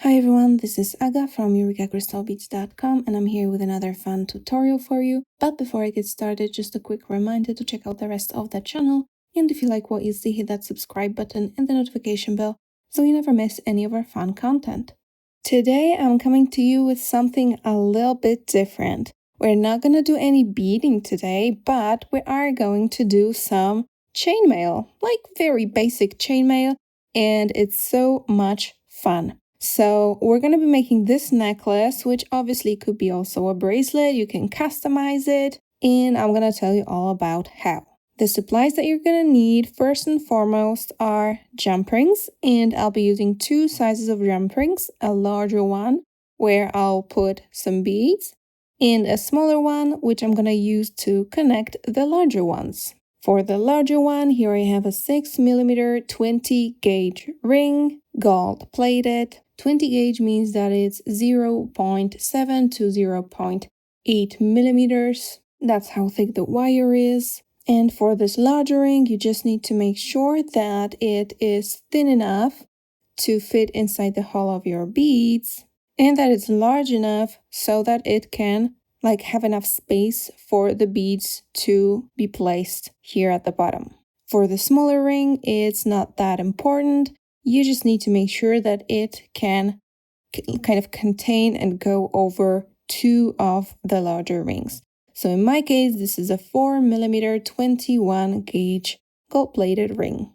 Hi everyone, this is Aga from EurekaCrystalBeads.com and I'm here with another fun tutorial for you. But before I get started, just a quick reminder to check out the rest of the channel, and if you like what you see, hit that subscribe button and the notification bell so you never miss any of our fun content. Today I'm coming to you with something a little bit different. We're not going to do any beading today, but we are going to do some chainmail, like very basic chainmail, and it's so much fun. So we're going to be making this necklace, which obviously could be also a bracelet. You can customize it, and I'm going to tell you all about how. The supplies that you're going to need first and foremost are jump rings, and I'll be using two sizes of jump rings, a larger one where I'll put some beads, and a smaller one which I'm going to use to connect the larger ones. For the larger one, here I have a 6mm 20 gauge ring, gold plated. 20 gauge means that it's 0.7 to 0.8 millimeters. That's how thick the wire is. And for this larger ring, you just need to make sure that it is thin enough to fit inside the hole of your beads, and that it's large enough so that it can have enough space for the beads to be placed here at the bottom. For the smaller ring, it's not that important. You just need to make sure that it can kind of contain and go over two of the larger rings. So in my case, this is a 4mm 21 gauge gold-plated ring.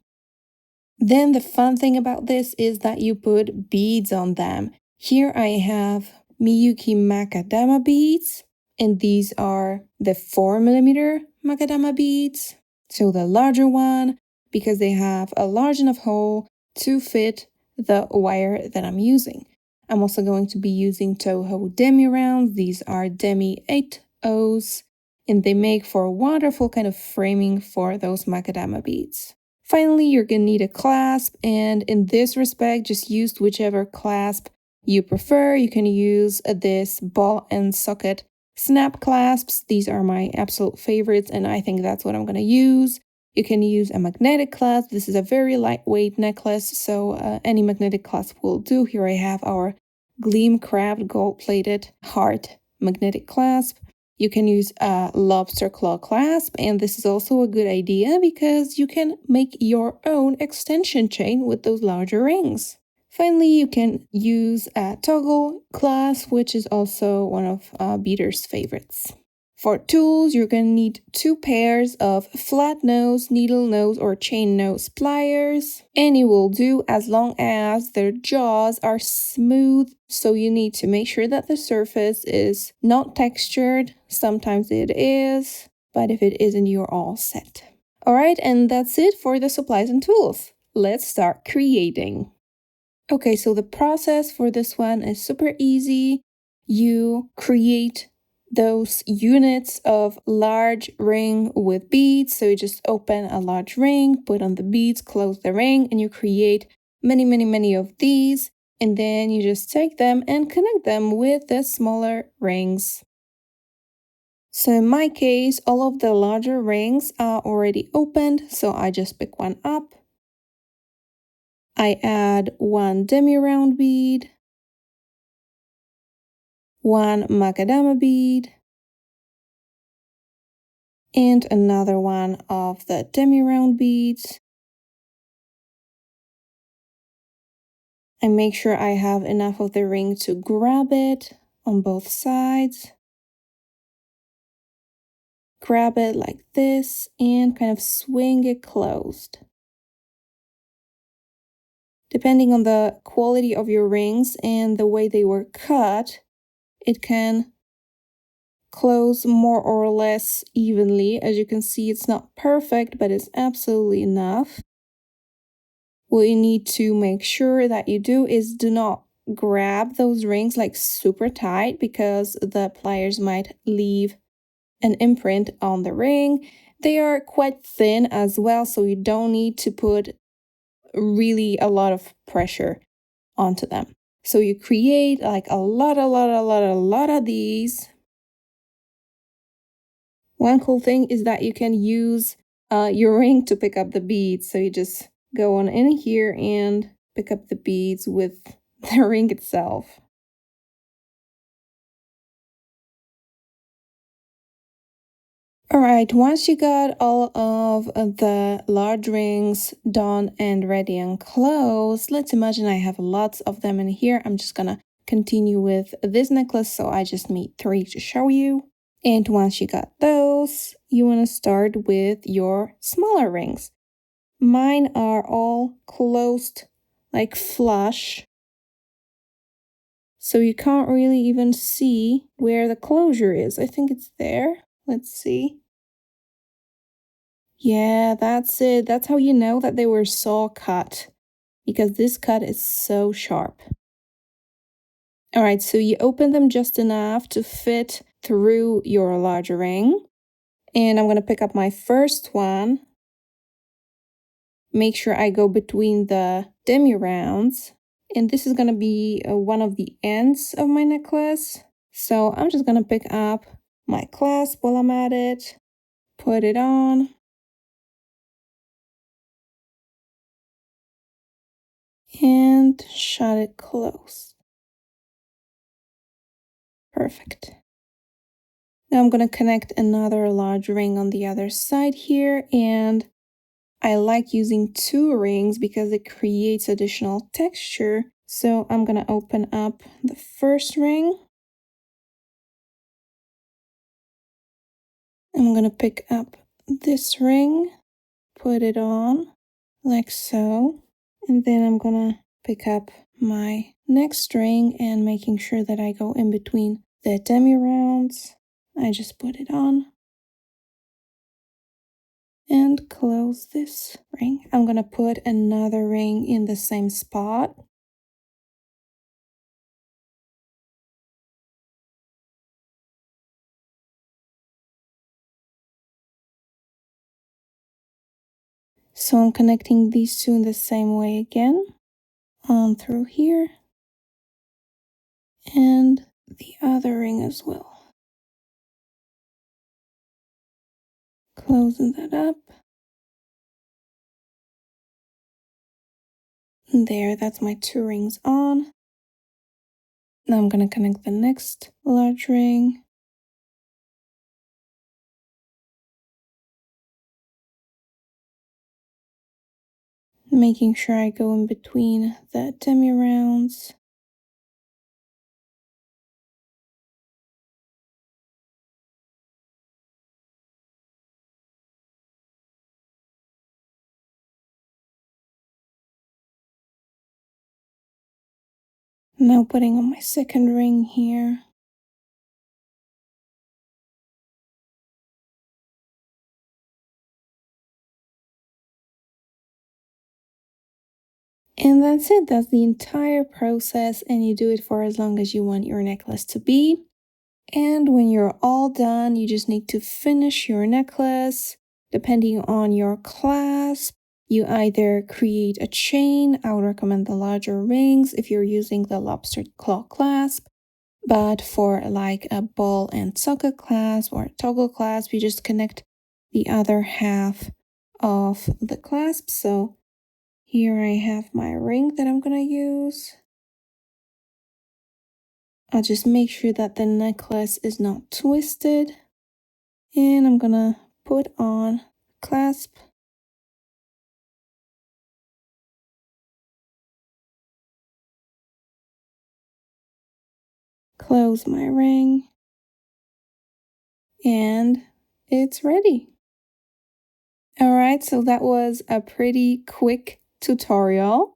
Then the fun thing about this is that you put beads on them. Here I have Miyuki macadamia beads, and these are the 4mm macadamia beads. So the larger one, because they have a large enough hole to fit the wire that I'm using. I'm also going to be using Toho demi rounds. These are demi 8/0s, and they make for a wonderful kind of framing for those macadamia beads. Finally, you're going to need a clasp, and in this respect, just use whichever clasp you prefer. You can use this ball and socket snap clasps. These are my absolute favorites, and I think that's what I'm going to use. You can use a magnetic clasp. This is a very lightweight necklace, so any magnetic clasp will do. Here I have our Gleam Craft gold-plated heart magnetic clasp. You can use a lobster claw clasp, and this is also a good idea because you can make your own extension chain with those larger rings. Finally, you can use a toggle clasp, which is also one of beader's favorites. For tools, you're going to need two pairs of flat nose, needle nose, or chain nose pliers. Any will do as long as their jaws are smooth. So you need to make sure that the surface is not textured. Sometimes it is, but if it isn't, you're all set. Alright, and that's it for the supplies and tools. Let's start creating. Okay, so the process for this one is super easy. You create those units of large ring with beads. So you just open a large ring, put on the beads, close the ring, and you create many of these. And then you just take them and connect them with the smaller rings. So in my case, all of the larger rings are already opened, so I just pick one up. I add one demi-round bead, one macadamia bead, and another one of the demi-round beads. I make sure I have enough of the ring to grab it on both sides. Grab it like this and kind of swing it closed. Depending on the quality of your rings and the way they were cut, it can close more or less evenly. As you can see, it's not perfect, but it's absolutely enough. What you need to make sure that you do is do not grab those rings like super tight, because the pliers might leave an imprint on the ring. They are quite thin as well, so you don't need to put really a lot of pressure onto them. So you create like a lot of these. One cool thing is that you can use your ring to pick up the beads. So you just go on in here and pick up the beads with the ring itself. Alright, once you got all of the large rings done and ready and closed, let's imagine I have lots of them in here. I'm just gonna continue with this necklace, so I just made 3 to show you. And once you got those, you want to start with your smaller rings. Mine are all closed, like flush, so you can't really even see where the closure is. I think it's there. Let's see. Yeah, that's it. That's how you know that they were saw cut, because this cut is so sharp. All right, so you open them just enough to fit through your larger ring. And I'm gonna pick up my first one. Make sure I go between the demi-rounds. And this is gonna be one of the ends of my necklace. So I'm just gonna pick up my clasp while I'm at it, put it on, and shut it close. Perfect. Now I'm gonna connect another large ring on the other side here, and I like using 2 rings because it creates additional texture. So I'm gonna open up the first ring. I'm gonna pick up this ring, put it on like so, and then I'm gonna pick up my next ring and making sure that I go in between the demi-rounds. I just put it on and close this ring. I'm gonna put another ring in the same spot. So I'm connecting these 2 in the same way again, on through here, and the other ring as well. Closing that up. There, that's my 2 rings on. Now I'm gonna connect the next large ring. Making sure I go in between the demi-rounds. Now putting on my second ring here. And that's it, that's the entire process, and you do it for as long as you want your necklace to be. And when you're all done, you just need to finish your necklace. Depending on your clasp, you either create a chain. I would recommend the larger rings if you're using the lobster claw clasp. But for like a ball and socket clasp or a toggle clasp, you just connect the other half of the clasp. So here I have my ring that I'm gonna use. I'll just make sure that the necklace is not twisted. And I'm gonna put on clasp. Close my ring. And it's ready. Alright, so that was a pretty quick tutorial.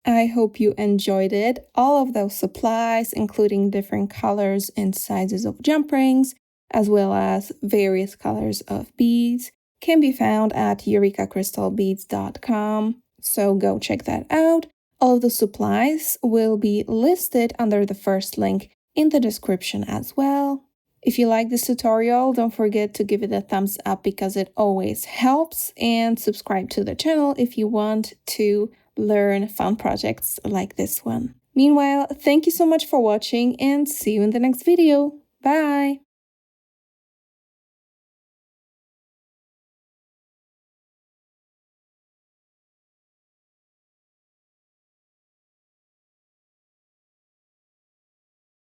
I hope you enjoyed it. All of those supplies, including different colors and sizes of jump rings, as well as various colors of beads, can be found at eurekacrystalbeads.com. So go check that out. All of the supplies will be listed under the first link in the description as well. If you like this tutorial, don't forget to give it a thumbs up because it always helps, and subscribe to the channel if you want to learn fun projects like this one. Meanwhile, thank you so much for watching and see you in the next video. Bye!